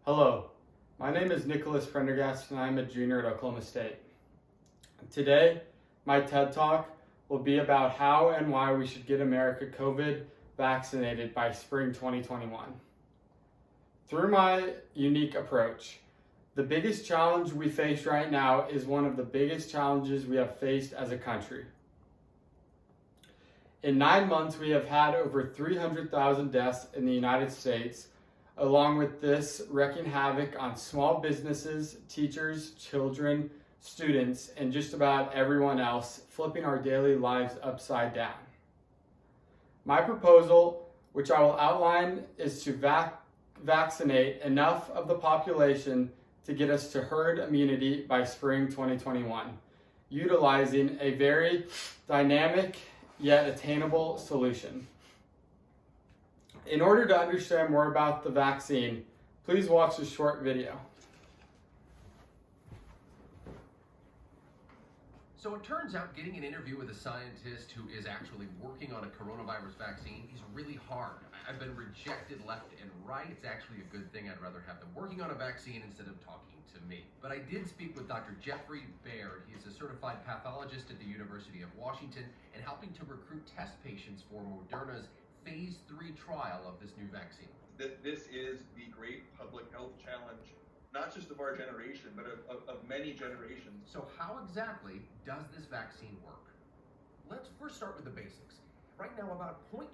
Hello, my name is Nicholas Prendergast and I'm a junior at Oklahoma State. Today, my TED Talk will be about how and why we should get America COVID vaccinated by spring 2021. Through my unique approach, the biggest challenge we face right now is one of the biggest challenges we have faced as a country. In 9 months, we have had over 300,000 deaths in the United States, along with this wreaking havoc on small businesses, teachers, children, students, and just about everyone else, flipping our daily lives upside down. My proposal, which I will outline, is to vaccinate enough of the population to get us to herd immunity by spring 2021, utilizing a very dynamic yet attainable solution. In order to understand more about the vaccine, please watch this short video. So it turns out getting an interview with a scientist who is actually working on a coronavirus vaccine is really hard. I've been rejected left and right. It's actually a good thing. I'd rather have them working on a vaccine instead of talking to me. But I did speak with Dr. Jeffrey Baird. He is a certified pathologist at the University of Washington and helping to recruit test patients for Moderna's phase 3 trial of this new vaccine. This is the great public health challenge, not just of our generation, but of many generations. So how exactly does this vaccine work? Let's first start with the basics. Right now, about 0.1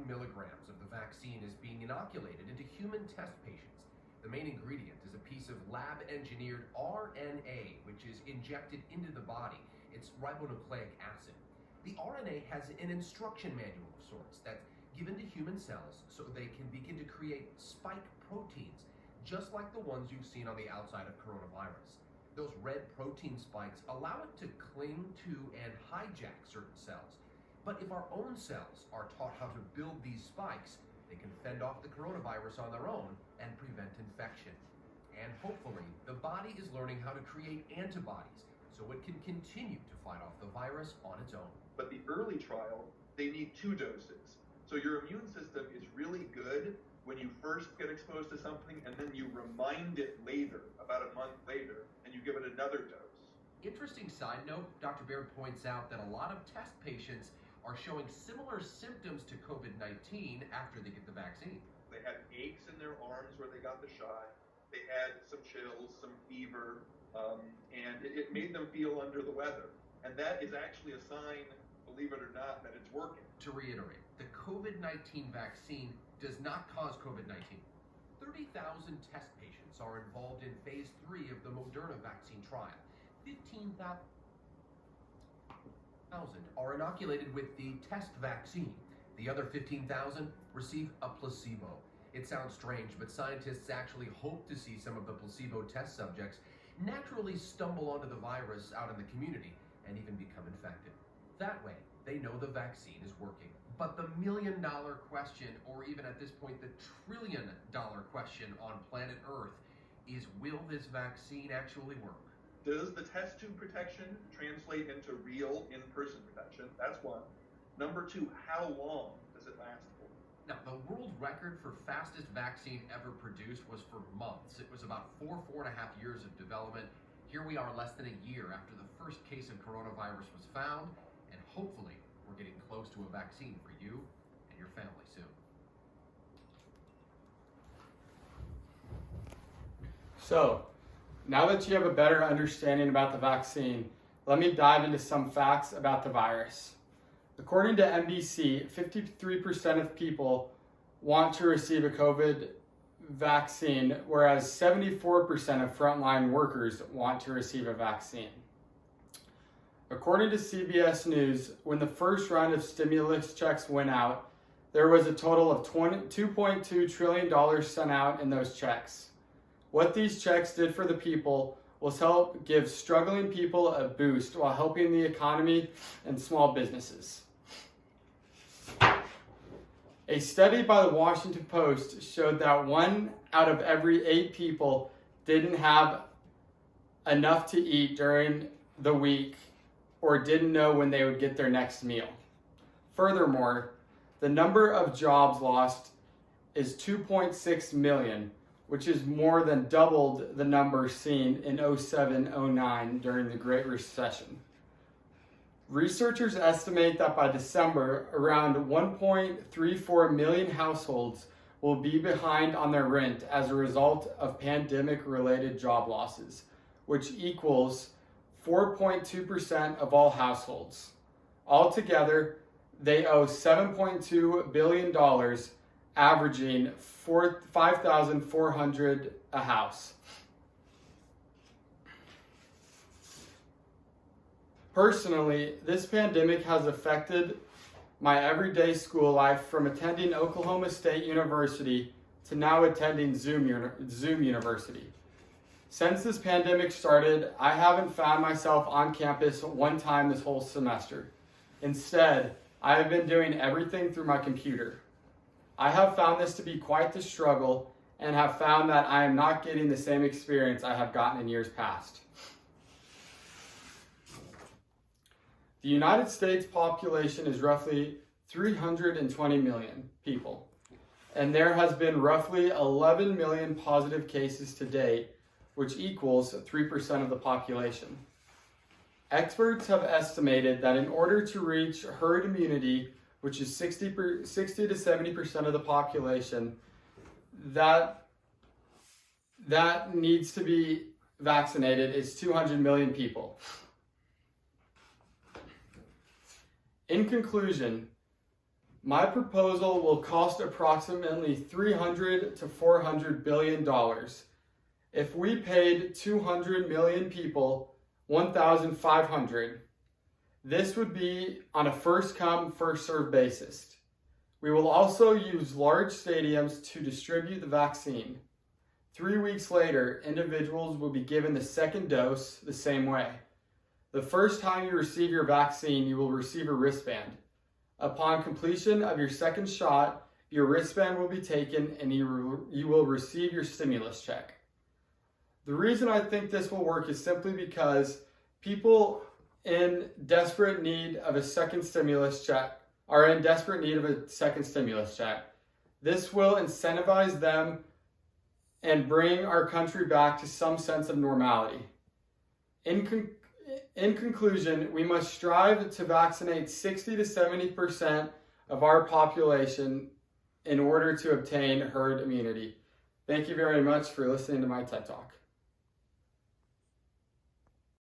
milligrams of the vaccine is being inoculated into human test patients. The main ingredient is a piece of lab-engineered RNA, which is injected into the body. It's ribonucleic acid. The RNA has an instruction manual of sorts that's given to human cells so they can begin to create spike proteins, just like the ones you've seen on the outside of coronavirus. Those red protein spikes allow it to cling to and hijack certain cells. But if our own cells are taught how to build these spikes, they can fend off the coronavirus on their own and prevent infection. And hopefully, the body is learning how to create antibodies so it can continue to fight off the virus on its own. But the early trial, they need 2 doses. So your immune system is really good when you first get exposed to something, and then you remind it later, about a month later, and you give it another dose. Interesting side note, Dr. Baird points out that a lot of test patients are showing similar symptoms to COVID-19 after they get the vaccine. They had aches in their arms where they got the shot. They had some chills, some fever, and it made them feel under the weather. And that is actually a sign, believe it or not, that it's working. To reiterate, the COVID-19 vaccine does not cause COVID-19. 30,000 test patients are involved in phase 3 of the Moderna vaccine trial. 15,000 are inoculated with the test vaccine. The other 15,000 receive a placebo. It sounds strange, but scientists actually hope to see some of the placebo test subjects naturally stumble onto the virus out in the community and even become infected. That way, they know the vaccine is working. But the million-dollar question, or even at this point, the trillion-dollar question on planet Earth is, will this vaccine actually work? Does the test tube protection translate into real in-person protection? That's one. Number 2, how long does it last for? Now, the world record for fastest vaccine ever produced was for months. It was about 4.5 years of development. Here we are less than a year after the first case of coronavirus was found, and hopefully we're getting close to a vaccine for you and your family soon. So, now that you have a better understanding about the vaccine, let me dive into some facts about the virus. According to NBC, 53% of people want to receive a COVID vaccine, whereas 74% of frontline workers want to receive a vaccine. According to CBS News, when the first round of stimulus checks went out, there was a total of $2.2 trillion sent out in those checks. What these checks did for the people was help give struggling people a boost while helping the economy and small businesses. A study by the Washington Post showed that 1 out of every 8 people didn't have enough to eat during the week or didn't know when they would get their next meal. Furthermore, the number of jobs lost is 2.6 million, which is more than doubled the number seen in 07-09 during the Great Recession. Researchers estimate that by December, around 1.34 million households will be behind on their rent as a result of pandemic-related job losses, which equals 4.2% of all households. Altogether, they owe $7.2 billion, averaging $5,400 a house. Personally, this pandemic has affected my everyday school life, from attending Oklahoma State University to now attending Zoom University. Since this pandemic started, I haven't found myself on campus one time this whole semester. Instead, I have been doing everything through my computer. I have found this to be quite the struggle and have found that I am not getting the same experience I have gotten in years past. The United States population is roughly 320 million people, and there has been roughly 11 million positive cases to date, which equals 3% of the population. Experts have estimated that in order to reach herd immunity, which is 60 to 70% of the population, that needs to be vaccinated is 200 million people. In conclusion, my proposal will cost approximately $300 to $400 billion. If we paid 200 million people $1,500, this would be on a first come, first served basis. We will also use large stadiums to distribute the vaccine. 3 weeks later, individuals will be given the second dose the same way. The first time you receive your vaccine, you will receive a wristband. Upon completion of your second shot, your wristband will be taken and you will receive your stimulus check. The reason I think this will work is simply because people in desperate need of a second stimulus check are in desperate need of a second stimulus check. This will incentivize them and bring our country back to some sense of normality. In conclusion, we must strive to vaccinate 60 to 70% of our population in order to obtain herd immunity. Thank you very much for listening to my TED Talk.